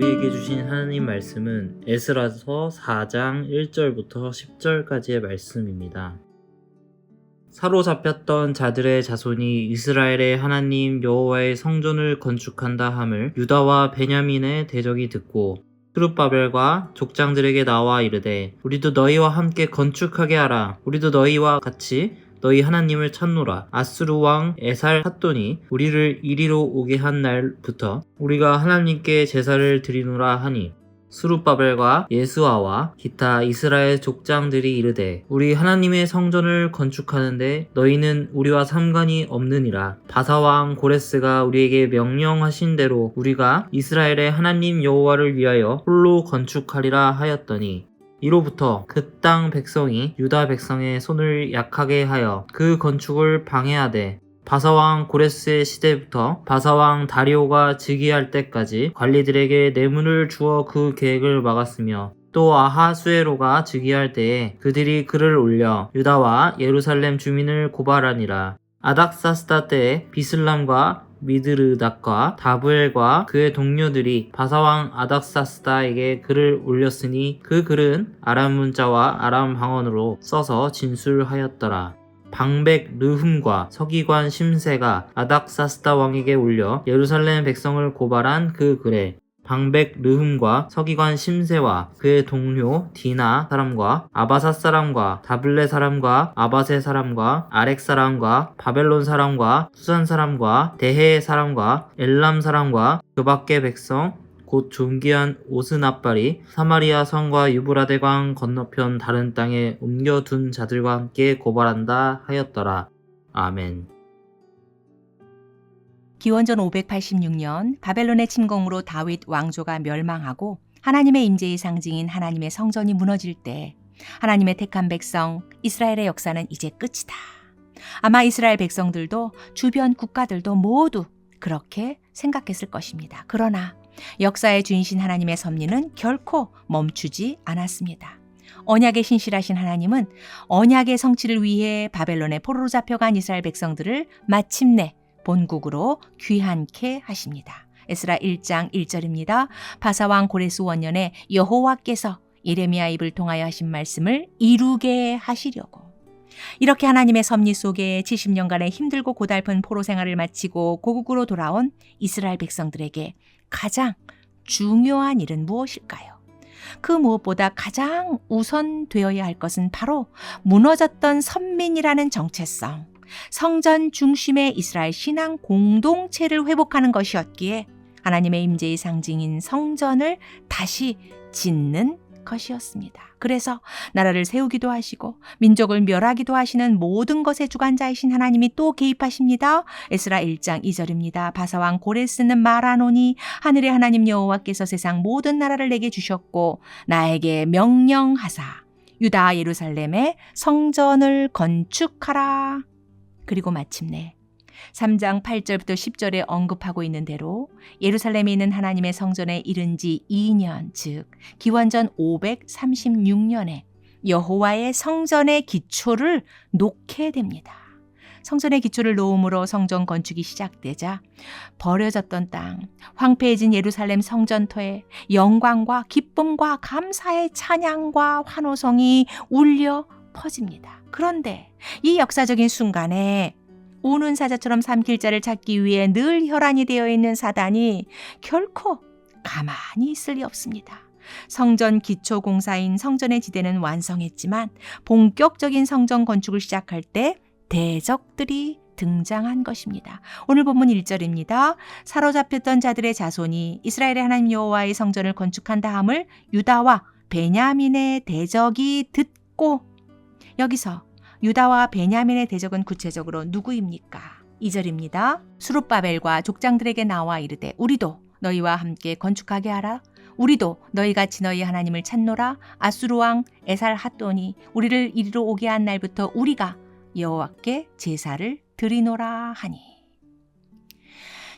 우리에게 주신 하나님 말씀은 에스라서 4장 1절부터 10절까지의 말씀입니다. 사로잡혔던 자들의 자손이 이스라엘의 하나님 여호와의 성전을 건축한다 함을 유다와 베냐민의 대적이 듣고 스룹바벨과 족장들에게 나와 이르되 우리도 너희와 함께 건축하게 하라. 우리도 너희와 같이 너희 하나님을 찾노라. 아수르 왕 에살핫돈이 우리를 이리로 오게 한 날부터 우리가 하나님께 제사를 드리노라 하니 스룹바벨과 예수아와 기타 이스라엘 족장들이 이르되 우리 하나님의 성전을 건축하는데 너희는 우리와 상관이 없느니라. 바사왕 고레스가 우리에게 명령하신 대로 우리가 이스라엘의 하나님 여호와를 위하여 홀로 건축하리라 하였더니 이로부터 그 땅 백성이 유다 백성의 손을 약하게 하여 그 건축을 방해하되 바사왕 고레스의 시대부터 바사왕 다리오가 즉위할 때까지 관리들에게 뇌물을 주어 그 계획을 막았으며 또 아하수에로가 즉위할 때에 그들이 글을 올려 유다와 예루살렘 주민을 고발하니라. 아닥사스다 때에 비슬람과 미드르닥과 다브엘과 그의 동료들이 바사왕 아닥사스다에게 글을 올렸으니 그 글은 아람 문자와 아람 방언으로 써서 진술하였더라. 방백 르흠과 서기관 심세가 아닥사스다 왕에게 올려 예루살렘 백성을 고발한 그 글에 방백 르흠과 서기관 심세와 그의 동료 디나 사람과 아바사 사람과 다블레 사람과 아바세 사람과 아렉 사람과 바벨론 사람과 수산 사람과 대해 사람과 엘람 사람과 그 밖의 백성 곧 존귀한 오스나빨이 사마리아 성과 유브라데강 건너편 다른 땅에 옮겨둔 자들과 함께 고발한다 하였더라. 아멘. 기원전 586년 바벨론의 침공으로 다윗 왕조가 멸망하고 하나님의 임재의 상징인 하나님의 성전이 무너질 때 하나님의 택한 백성 이스라엘의 역사는 이제 끝이다. 아마 이스라엘 백성들도 주변 국가들도 모두 그렇게 생각했을 것입니다. 그러나 역사의 주인신 하나님의 섭리는 결코 멈추지 않았습니다. 언약의 신실하신 하나님은 언약의 성취를 위해 바벨론에 포로로 잡혀간 이스라엘 백성들을 마침내 본국으로 귀환케 하십니다. 에스라 1장 1절입니다. 바사왕 고레스 원년에 여호와께서 예레미야 입을 통하여 하신 말씀을 이루게 하시려고. 이렇게 하나님의 섭리 속에 70년간의 힘들고 고달픈 포로 생활을 마치고 고국으로 돌아온 이스라엘 백성들에게 가장 중요한 일은 무엇일까요? 그 무엇보다 가장 우선되어야 할 것은 바로 무너졌던 선민이라는 정체성, 성전 중심의 이스라엘 신앙 공동체를 회복하는 것이었기에 하나님의 임재의 상징인 성전을 다시 짓는 것이었습니다. 그래서 나라를 세우기도 하시고 민족을 멸하기도 하시는 모든 것의 주관자이신 하나님이 또 개입하십니다. 에스라 1장 2절입니다. 바사왕 고레스는 말하노니 하늘의 하나님 여호와께서 세상 모든 나라를 내게 주셨고 나에게 명령하사 유다 예루살렘에 성전을 건축하라. 그리고 마침내 3장 8절부터 10절에 언급하고 있는 대로 예루살렘에 있는 하나님의 성전에 이른 지 2년, 즉 기원전 536년에 여호와의 성전의 기초를 놓게 됩니다. 성전의 기초를 놓음으로 성전 건축이 시작되자 버려졌던 땅, 황폐해진 예루살렘 성전터에 영광과 기쁨과 감사의 찬양과 환호성이 울려 퍼집니다. 그런데 이 역사적인 순간에 우는 사자처럼 삼킬 자를 찾기 위해 늘 혈안이 되어 있는 사단이 결코 가만히 있을 리 없습니다. 성전 기초 공사인 성전의 지대는 완성했지만 본격적인 성전 건축을 시작할 때 대적들이 등장한 것입니다. 오늘 본문 1절입니다. 사로잡혔던 자들의 자손이 이스라엘의 하나님 여호와의 성전을 건축한다 함을 유다와 베냐민의 대적이 듣고, 여기서 유다와 베냐민의 대적은 구체적으로 누구입니까? 2절입니다. 스룹바벨과 족장들에게 나와 이르되 우리도 너희와 함께 건축하게 하라. 우리도 너희같이 너희 하나님을 찾노라. 아수르 왕 에살핫돈이 우리를 이리로 오게 한 날부터 우리가 여호와께 제사를 드리노라 하니.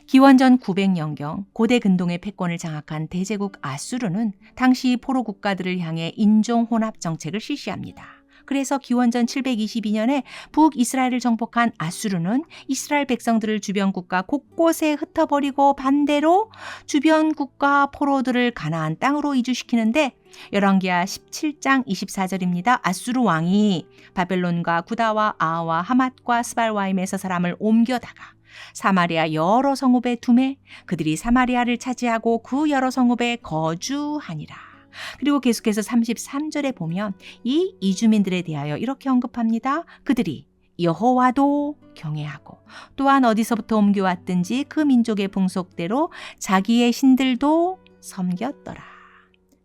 기원전 900년경 고대 근동의 패권을 장악한 대제국 아수르는 당시 포로 국가들을 향해 인종 혼합 정책을 실시합니다. 그래서 기원전 722년에 북이스라엘을 정복한 아수르는 이스라엘 백성들을 주변 국가 곳곳에 흩어버리고 반대로 주변 국가 포로들을 가나안 땅으로 이주시키는데 열왕기하 17장 24절입니다. 아수르 왕이 바벨론과 구다와 아와 하맛과 스발와임에서 사람을 옮겨다가 사마리아 여러 성읍에 두매 그들이 사마리아를 차지하고 그 여러 성읍에 거주하니라. 그리고 계속해서 33절에 보면 이 이주민들에 대하여 이렇게 언급합니다. 그들이 여호와도 경외하고 또한 어디서부터 옮겨왔든지 그 민족의 풍속대로 자기의 신들도 섬겼더라.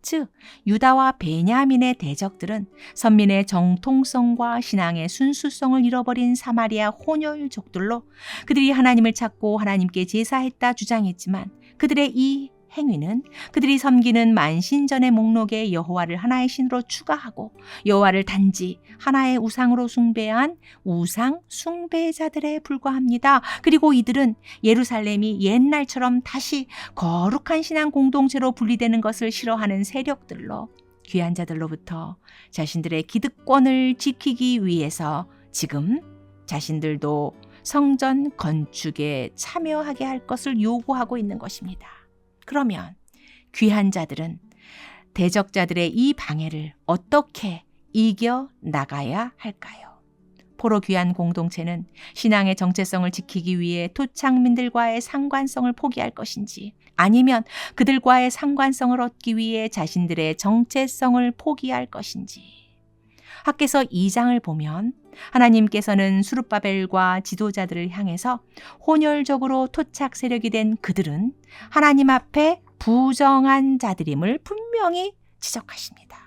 즉 유다와 베냐민의 대적들은 선민의 정통성과 신앙의 순수성을 잃어버린 사마리아 혼혈족들로 그들이 하나님을 찾고 하나님께 제사했다 주장했지만 그들의 이 행위는 그들이 섬기는 만신전의 목록에 여호와를 하나의 신으로 추가하고 여호와를 단지 하나의 우상으로 숭배한 우상 숭배자들에 불과합니다. 그리고 이들은 예루살렘이 옛날처럼 다시 거룩한 신앙 공동체로 분리되는 것을 싫어하는 세력들로 귀한 자들로부터 자신들의 기득권을 지키기 위해서 지금 자신들도 성전 건축에 참여하게 할 것을 요구하고 있는 것입니다. 그러면 귀한 자들은 대적자들의 이 방해를 어떻게 이겨나가야 할까요? 포로 귀한 공동체는 신앙의 정체성을 지키기 위해 토착민들과의 상관성을 포기할 것인지 아니면 그들과의 상관성을 얻기 위해 자신들의 정체성을 포기할 것인지. 학개서 2장을 보면 하나님께서는 수룹바벨과 지도자들을 향해서 혼혈적으로 토착 세력이 된 그들은 하나님 앞에 부정한 자들임을 분명히 지적하십니다.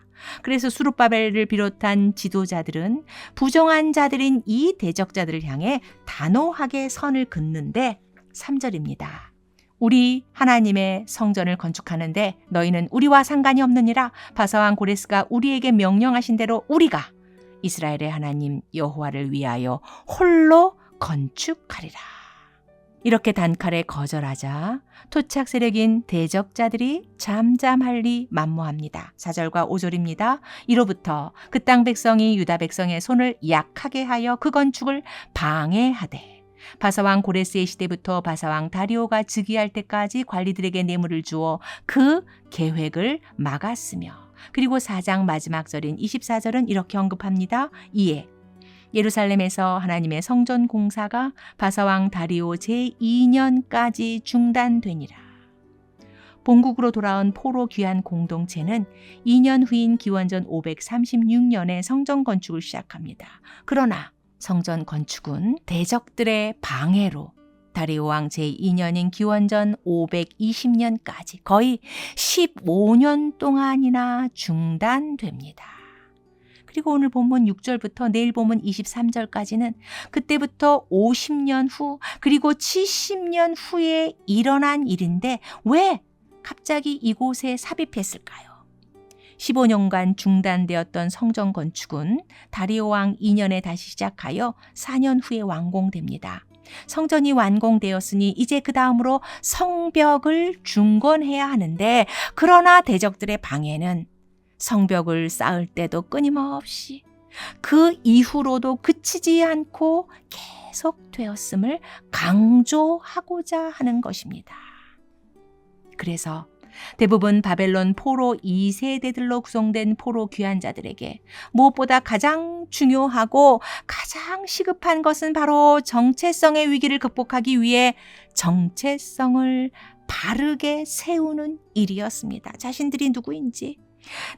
그래서 수룹바벨을 비롯한 지도자들은 부정한 자들인 이 대적자들을 향해 단호하게 선을 긋는데 3절입니다. 우리 하나님의 성전을 건축하는데 너희는 우리와 상관이 없느니라. 바사왕 고레스가 우리에게 명령하신 대로 우리가 이스라엘의 하나님 여호와를 위하여 홀로 건축하리라. 이렇게 단칼에 거절하자 토착 세력인 대적자들이 잠잠할리 만무합니다. 4절과 5절입니다. 이로부터 그 땅 백성이 유다 백성의 손을 약하게 하여 그 건축을 방해하되 바사왕 고레스의 시대부터 바사왕 다리오가 즉위할 때까지 관리들에게 뇌물을 주어 그 계획을 막았으며 그리고 4장 마지막 절인 24절은 이렇게 언급합니다. 이에 예루살렘에서 하나님의 성전 공사가 바사왕 다리오 제2년까지 중단되니라. 본국으로 돌아온 포로 귀한 공동체는 2년 후인 기원전 536년에 성전 건축을 시작합니다. 그러나 성전 건축은 대적들의 방해로 다리오 왕 제2년인 기원전 520년까지 거의 15년 동안이나 중단됩니다. 그리고 오늘 본문 6절부터 내일 본문 23절까지는 그때부터 50년 후 그리고 70년 후에 일어난 일인데 왜 갑자기 이곳에 삽입했을까요? 15년간 중단되었던 성전 건축은 다리오 왕 2년에 다시 시작하여 4년 후에 완공됩니다. 성전이 완공되었으니 이제 그 다음으로 성벽을 중건해야 하는데 그러나 대적들의 방해는 성벽을 쌓을 때도 끊임없이 그 이후로도 그치지 않고 계속되었음을 강조하고자 하는 것입니다. 그래서 대부분 바벨론 포로 2세대들로 구성된 포로 귀한 자들에게 무엇보다 가장 중요하고 가장 시급한 것은 바로 정체성의 위기를 극복하기 위해 정체성을 바르게 세우는 일이었습니다. 자신들이 누구인지,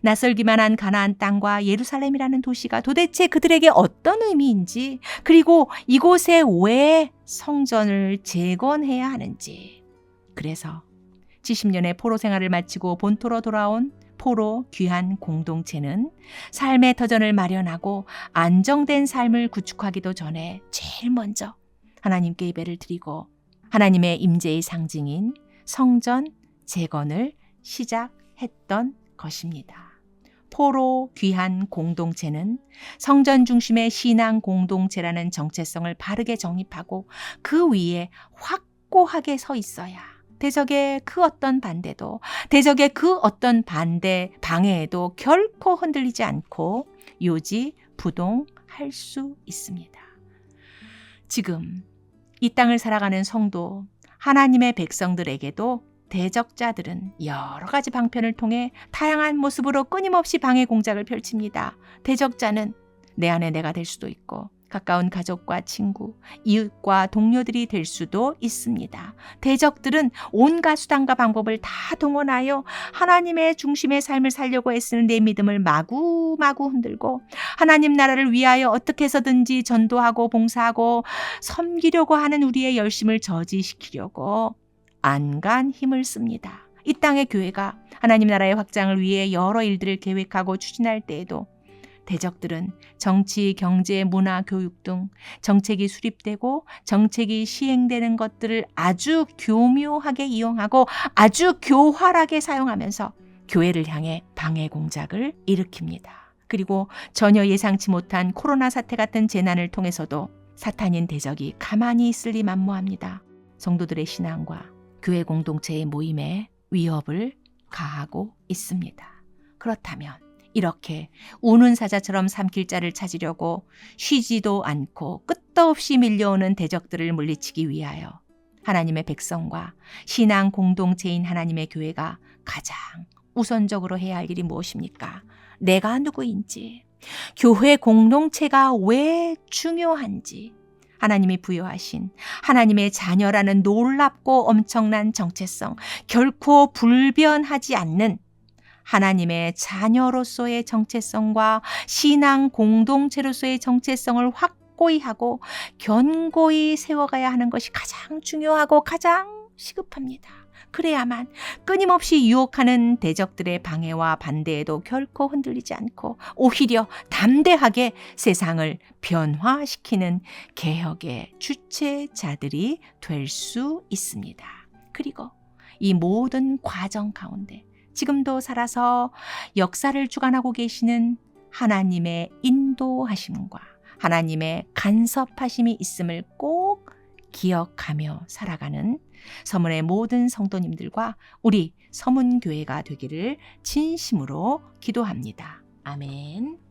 낯설기만 한 가나안 땅과 예루살렘이라는 도시가 도대체 그들에게 어떤 의미인지, 그리고 이곳에 왜 성전을 재건해야 하는지. 그래서 70년의 포로 생활을 마치고 본토로 돌아온 포로 귀한 공동체는 삶의 터전을 마련하고 안정된 삶을 구축하기도 전에 제일 먼저 하나님께 예배를 드리고 하나님의 임재의 상징인 성전 재건을 시작했던 것입니다. 포로 귀한 공동체는 성전 중심의 신앙 공동체라는 정체성을 바르게 정립하고 그 위에 확고하게 서 있어야 대적의 그 어떤 반대도, 대적의 그 어떤 방해에도 결코 흔들리지 않고 요지 부동할 수 있습니다. 지금 이 땅을 살아가는 성도, 하나님의 백성들에게도 대적자들은 여러 가지 방편을 통해 다양한 모습으로 끊임없이 방해 공작을 펼칩니다. 대적자는 내 안에 내가 될 수도 있고 가까운 가족과 친구, 이웃과 동료들이 될 수도 있습니다. 대적들은 온갖 수단과 방법을 다 동원하여 하나님의 중심의 삶을 살려고 애쓰는 내 믿음을 마구마구 흔들고 하나님 나라를 위하여 어떻게 해서든지 전도하고 봉사하고 섬기려고 하는 우리의 열심을 저지시키려고 안간 힘을 씁니다. 이 땅의 교회가 하나님 나라의 확장을 위해 여러 일들을 계획하고 추진할 때에도 대적들은 정치, 경제, 문화, 교육 등 정책이 수립되고 정책이 시행되는 것들을 아주 교묘하게 이용하고 아주 교활하게 사용하면서 교회를 향해 방해 공작을 일으킵니다. 그리고 전혀 예상치 못한 코로나 사태 같은 재난을 통해서도 사탄인 대적이 가만히 있을 리 만무합니다. 성도들의 신앙과 교회 공동체의 모임에 위협을 가하고 있습니다. 그렇다면 이렇게 우는 사자처럼 삼킬 자를 찾으려고 쉬지도 않고 끝도 없이 밀려오는 대적들을 물리치기 위하여 하나님의 백성과 신앙 공동체인 하나님의 교회가 가장 우선적으로 해야 할 일이 무엇입니까? 내가 누구인지, 교회 공동체가 왜 중요한지, 하나님이 부여하신 하나님의 자녀라는 놀랍고 엄청난 정체성, 결코 불변하지 않는 하나님의 자녀로서의 정체성과 신앙 공동체로서의 정체성을 확고히 하고 견고히 세워가야 하는 것이 가장 중요하고 가장 시급합니다. 그래야만 끊임없이 유혹하는 대적들의 방해와 반대에도 결코 흔들리지 않고 오히려 담대하게 세상을 변화시키는 개혁의 주체자들이 될 수 있습니다. 그리고 이 모든 과정 가운데 지금도 살아서 역사를 주관하고 계시는 하나님의 인도하심과 하나님의 간섭하심이 있음을 꼭 기억하며 살아가는 서문의 모든 성도님들과 우리 서문교회가 되기를 진심으로 기도합니다. 아멘.